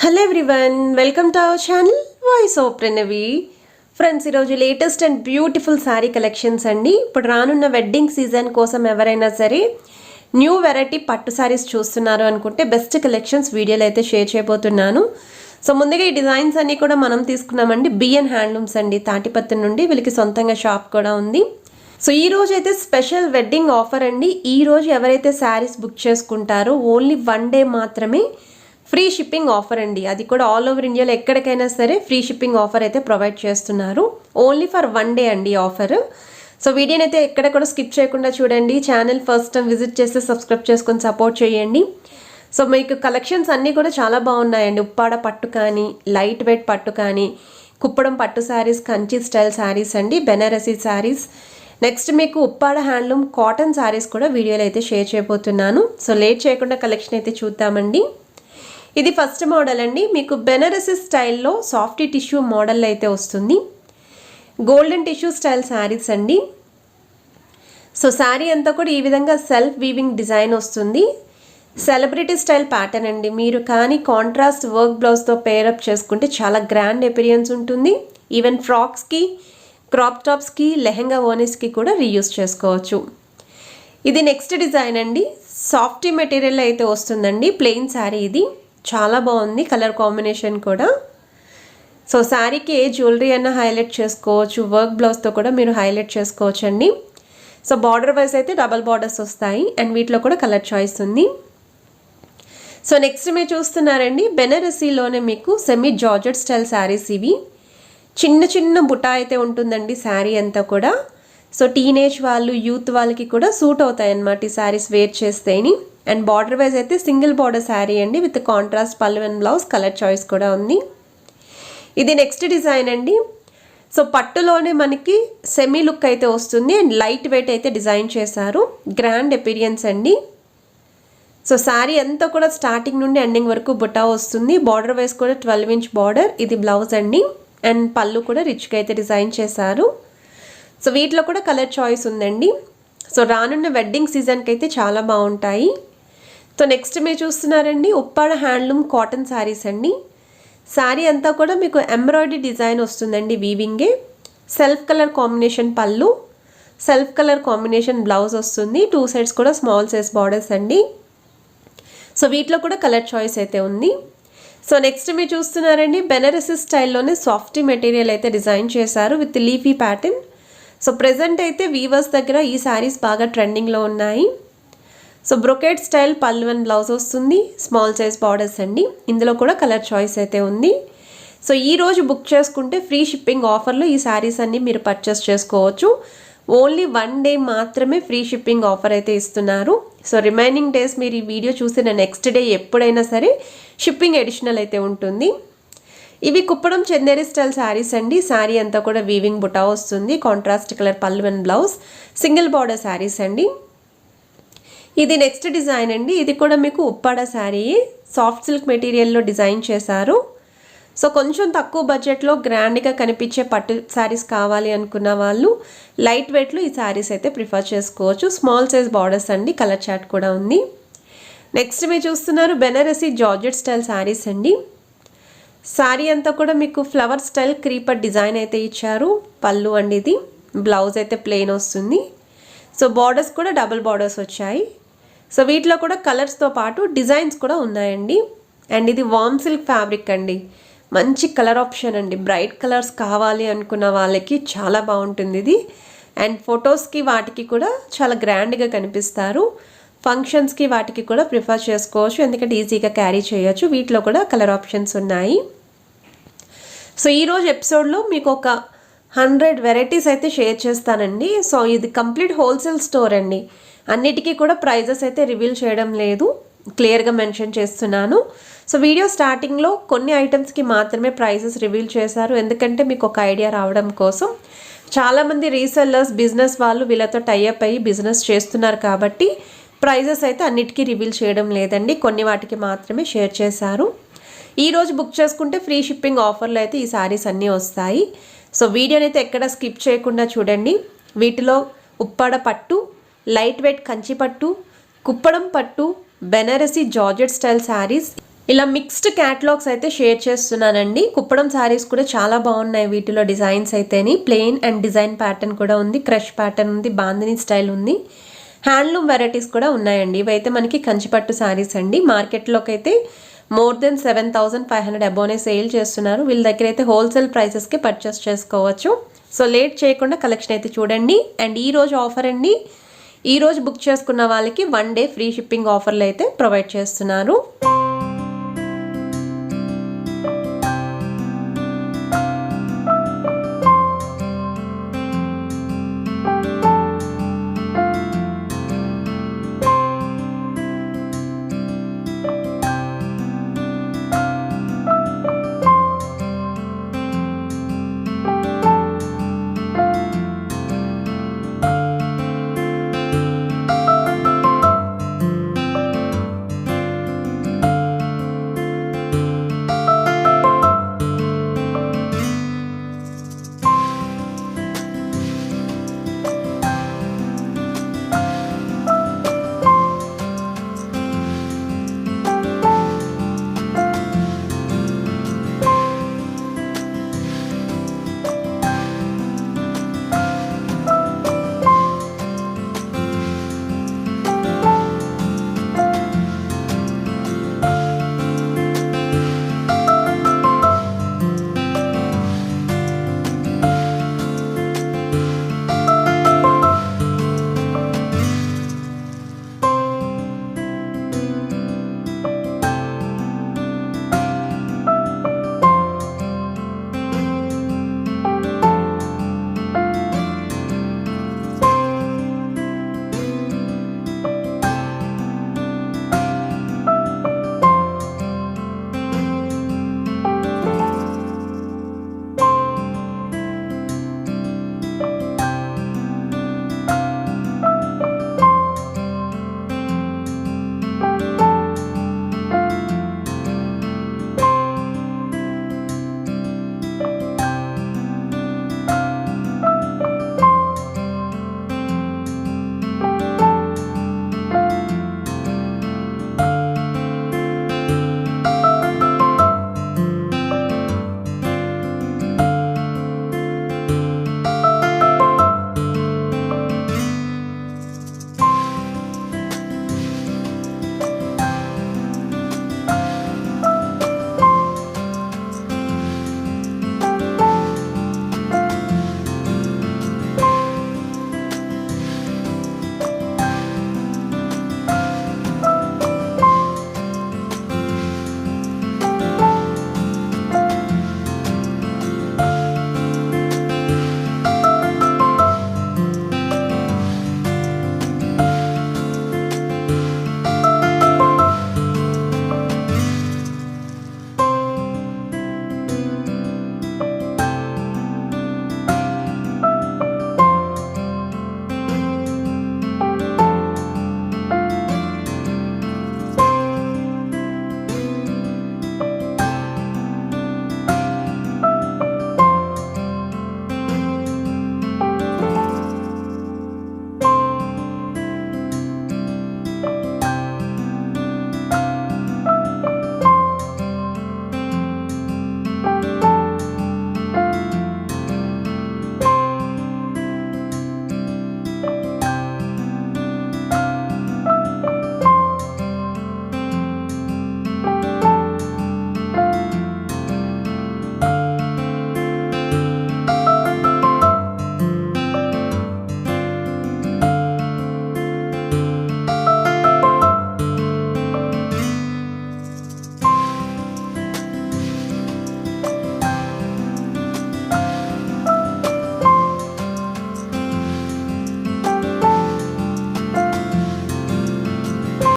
Hello everyone, welcome to our channel voice of Pranavi. Friends, ఈరోజు latest and beautiful sari collections అండి. ఇప్పుడు రానున్న wedding season కోసం ఎవరైనా సరే న్యూ వెరైటీ పట్టు శారీస్ చూస్తున్నారు అనుకుంటే బెస్ట్ కలెక్షన్స్ వీడియోలో అయితే షేర్ చేయబోతున్నాను. సో ముందుగా ఈ డిజైన్స్ అన్నీ కూడా మనం తీసుకున్నామండి. బిఎన్ హ్యాండ్లూమ్స్ అండి, తాటిపత్తి నుండి. వీళ్ళకి సొంతంగా షాప్ కూడా ఉంది. సో ఈ రోజు అయితే స్పెషల్ వెడ్డింగ్ ఆఫర్ అండి. ఈ రోజు ఎవరైతే శారీస్ బుక్ చేసుకుంటారో ఓన్లీ 1 డే మాత్రమే ఫ్రీ షిప్పింగ్ ఆఫర్ అండి. అది కూడా ఆల్ ఓవర్ ఇండియాలో ఎక్కడికైనా సరే ఫ్రీ షిప్పింగ్ ఆఫర్ అయితే ప్రొవైడ్ చేస్తున్నారు. ఓన్లీ ఫర్ 1 డే అండి ఆఫర్. సో వీడియోని అయితే ఎక్కడ కూడా స్కిప్ చేయకుండా చూడండి. ఛానల్ ఫస్ట్ టైం విజిట్ చేస్తే సబ్స్క్రైబ్ చేసుకొని సపోర్ట్ చేయండి. సో మీకు కలెక్షన్స్ అన్నీ కూడా చాలా బాగున్నాయండి. ఉప్పాడ పట్టు కానీ, లైట్ వెయిట్ పట్టు కానీ, కుప్పడం పట్టు శారీస్, కంచి స్టైల్ శారీస్ అండి, బెనారసీ శారీస్. నెక్స్ట్ మీకు ఉప్పాడ హ్యాండ్లూమ్ కాటన్ శారీస్ కూడా వీడియోలో అయితే షేర్ చేయబోతున్నాను. సో లేట్ చేయకుండా కలెక్షన్ అయితే చూద్దామండి. ఇది ఫస్ట్ మోడల్ అండి. మీకు బెనారసీ స్టైల్లో సాఫ్ట్ టిష్యూ మోడల్ అయితే వస్తుంది. గోల్డెన్ టిష్యూ స్టైల్ శారీస్ అండి. సో శారీ అంతా కూడా ఈ విధంగా సెల్ఫ్ వీవింగ్ డిజైన్ వస్తుంది. సెలబ్రిటీ స్టైల్ ప్యాటర్న్ అండి. మీరు కానీ కాంట్రాస్ట్ వర్క్ బ్లౌజ్తో పేరప్ చేసుకుంటే చాలా గ్రాండ్ అపిరియన్స్ ఉంటుంది. ఈవెన్ ఫ్రాక్స్కి, క్రాప్ టాప్స్కి, లెహెంగా ఓనీస్కి కూడా రీయూజ్ చేసుకోవచ్చు. ఇది నెక్స్ట్ డిజైన్ అండి. సాఫ్టీ మెటీరియల్ అయితే వస్తుందండి. ప్లెయిన్ శారీ ఇది. చాలా బాగుంది కలర్ కాంబినేషన్ కూడా. సో శారీకి ఏ జ్యువెలరీ అన్నా హైలైట్ చేసుకోవచ్చు. వర్క్ బ్లౌజ్తో కూడా మీరు హైలైట్ చేసుకోవచ్చు అండి. సో బార్డర్ వైజ్ అయితే డబల్ బార్డర్స్ వస్తాయి అండ్ వీటిలో కూడా కలర్ చాయిస్ ఉంది. సో నెక్స్ట్ మీరు చూస్తున్నారండి, బెనారసీలోనే మీకు సెమీ జార్జెట్ స్టైల్ శారీస్ ఇవి. చిన్న చిన్న బుటా అయితే ఉంటుందండి శారీ అంతా కూడా. సో టీనేజ్ వాళ్ళు, యూత్ వాళ్ళకి కూడా సూట్ అవుతాయి అన్నమాట ఈ శారీస్ వేర్ చేస్తేని. అండ్ బార్డర్ వైజ్ అయితే సింగిల్ బార్డర్ శారీ అండి, with contrast pallu and blouse. Colour choice కూడా ఉంది. ఇది నెక్స్ట్ డిజైన్ అండి. సో పట్టులోనే మనకి సెమీ లుక్ అయితే వస్తుంది అండ్ లైట్ వెయిట్ అయితే డిజైన్ చేశారు. గ్రాండ్ అపిరియన్స్ అండి. సో శారీ అంతా కూడా స్టార్టింగ్ నుండి ఎండింగ్ వరకు బుటా వస్తుంది. బార్డర్ వైజ్ కూడా 12 ఇంచ్ బార్డర్. ఇది బ్లౌజ్ అండి. అండ్ పళ్ళు కూడా రిచ్గా అయితే డిజైన్ చేశారు. సో వీటిలో కూడా కలర్ చాయిస్ ఉందండి. సో రానున్న వెడ్డింగ్ సీజన్కి అయితే చాలా బాగుంటాయి. సో నెక్స్ట్ మీరు చూస్తున్నారండి, ఉప్పాడ హ్యాండ్లూమ్ కాటన్ శారీస్ అండి. శారీ అంతా కూడా మీకు ఎంబ్రాయిడరీ డిజైన్ వస్తుందండి, వీవింగే. సెల్ఫ్ కలర్ కాంబినేషన్ పళ్ళు, సెల్ఫ్ కలర్ కాంబినేషన్ బ్లౌజ్ వస్తుంది. 2 సైడ్స్ కూడా స్మాల్ సైజ్ బార్డర్స్ అండి. సో వీటిలో కూడా కలర్ చాయిస్ అయితే ఉంది. సో నెక్స్ట్ మీరు చూస్తున్నారండి, బెనారసీ స్టైల్లోనే సాఫ్టీ మెటీరియల్ అయితే డిజైన్ చేశారు with leafy pattern. So present అయితే వీవర్స్ దగ్గర ఈ శారీస్ బాగా ట్రెండింగ్లో ఉన్నాయి. సో బ్రొకేట్ స్టైల్ పళ్ళు అండ్ బ్లౌజ్ వస్తుంది. స్మాల్ సైజ్ బార్డర్స్ అండి. ఇందులో కూడా కలర్ చాయిస్ అయితే ఉంది. సో ఈరోజు బుక్ చేసుకుంటే ఫ్రీ షిప్పింగ్ ఆఫర్లో ఈ శారీస్ అన్నీ మీరు పర్చేస్ చేసుకోవచ్చు. ఓన్లీ 1 డే మాత్రమే ఫ్రీ షిప్పింగ్ ఆఫర్ అయితే ఇస్తున్నారు. సో రిమైనింగ్ డేస్ మీరు ఈ వీడియో చూసిన నెక్స్ట్ డే ఎప్పుడైనా సరే షిప్పింగ్ అడిషనల్ అయితే ఉంటుంది. ఇవి కుప్పడం చందేరి స్టైల్ శారీస్ అండి. శారీ అంతా కూడా వీవింగ్ బుటా వస్తుంది. Contrast colour pallu and blouse. Single border saris అండి. ఇది నెక్స్ట్ డిజైన్ అండి. ఇది కూడా మీకు ఉప్పాడ శారీ, సాఫ్ట్ సిల్క్ మెటీరియల్లో డిజైన్ చేశారు. సో కొంచెం తక్కువ బడ్జెట్లో గ్రాండ్గా కనిపించే పట్టు శారీస్ కావాలి అనుకున్న వాళ్ళు లైట్ వెయిట్లో ఈ శారీస్ అయితే ప్రిఫర్ చేసుకోవచ్చు. స్మాల్ సైజ్ బార్డర్స్ అండి. కలర్ చార్ట్ కూడా ఉంది. నెక్స్ట్ మీరు చూస్తున్నారు, బెనారసీ జార్జెట్ స్టైల్ శారీస్ అండి. శారీ అంతా కూడా మీకు ఫ్లవర్ స్టైల్ క్రీపర్ డిజైన్ అయితే ఇచ్చారు. పళ్ళు అండి ఇది. బ్లౌజ్ అయితే ప్లెయిన్ వస్తుంది. సో బార్డర్స్ కూడా డబుల్ బార్డర్స్ వచ్చాయి. సో వీటిలో కూడా కలర్స్తో పాటు డిజైన్స్ కూడా ఉన్నాయండి. అండ్ ఇది వామ్ సిల్క్ ఫ్యాబ్రిక్ అండి. మంచి కలర్ ఆప్షన్ అండి. బ్రైట్ కలర్స్ కావాలి అనుకున్న వాళ్ళకి చాలా బాగుంటుంది ఇది. అండ్ ఫొటోస్కి వాటికి కూడా చాలా గ్రాండ్గా కనిపిస్తారు. ఫంక్షన్స్కి వాటికి కూడా ప్రిఫర్ చేసుకోవచ్చు, ఎందుకంటే ఈజీగా క్యారీ చేయొచ్చు. వీటిలో కూడా కలర్ ఆప్షన్స్ ఉన్నాయి. సో ఈరోజు ఎపిసోడ్లో మీకు ఒక 100 వెరైటీస్ అయితే షేర్ చేస్తానండి. సో ఇది కంప్లీట్ హోల్సేల్ స్టోర్ అండి. అన్నిటికీ కూడా ప్రైజెస్ అయితే రివీల్ చేయడం లేదు, క్లియర్గా మెన్షన్ చేస్తున్నాను. సో వీడియో స్టార్టింగ్లో కొన్ని ఐటమ్స్కి మాత్రమే ప్రైజెస్ రివీల్ చేశారు, ఎందుకంటే మీకు ఒక ఐడియా రావడం కోసం. చాలామంది రీసెల్లర్స్, బిజినెస్ వాళ్ళు వీళ్ళతో టైఅప్ అయ్యి బిజినెస్ చేస్తున్నారు కాబట్టి ప్రైజెస్ అయితే అన్నిటికీ రివీల్ చేయడం లేదండి. కొన్ని వాటికి మాత్రమే షేర్ చేశారు. ఈరోజు బుక్ చేసుకుంటే ఫ్రీ షిప్పింగ్ ఆఫర్లో అయితే ఈ శారీస్ అన్నీ వస్తాయి. సో వీడియోని అయితే ఎక్కడ స్కిప్ చేయకుండా చూడండి. వీటిలో ఉప్పాడ పట్టు, లైట్ వెయిట్ కంచి పట్టు, కుప్పడం పట్టు, బెనారసీ జార్జెట్ స్టైల్ శారీస్, ఇలా మిక్స్డ్ క్యాటలాగ్స్ అయితే షేర్ చేస్తున్నానండి. కుప్పడం శారీస్ కూడా చాలా బాగున్నాయి. వీటిలో డిజైన్స్ అయితేని ప్లెయిన్ అండ్ డిజైన్ ప్యాటర్న్ కూడా ఉంది, క్రష్ ప్యాటర్న్ ఉంది, బాందిని స్టైల్ ఉంది, హ్యాండ్లూమ్ వెరైటీస్ కూడా ఉన్నాయండి. ఇవైతే మనకి కంచిపట్టు శారీస్ అండి. మార్కెట్లోకి అయితే మోర్ దెన్ 7,500 అబోనే సేల్ చేస్తున్నారు. వీళ్ళ దగ్గర అయితే హోల్సేల్ ప్రైసెస్కి పర్చేస్ చేసుకోవచ్చు. సో లేట్ చేయకుండా కలెక్షన్ అయితే చూడండి. అండ్ ఈరోజు ఆఫర్ అండి, ఈరోజు బుక్ చేసుకున్న వాళ్ళకి 1 డే ఫ్రీ షిప్పింగ్ ఆఫర్లు అయితే ప్రొవైడ్ చేస్తున్నారు.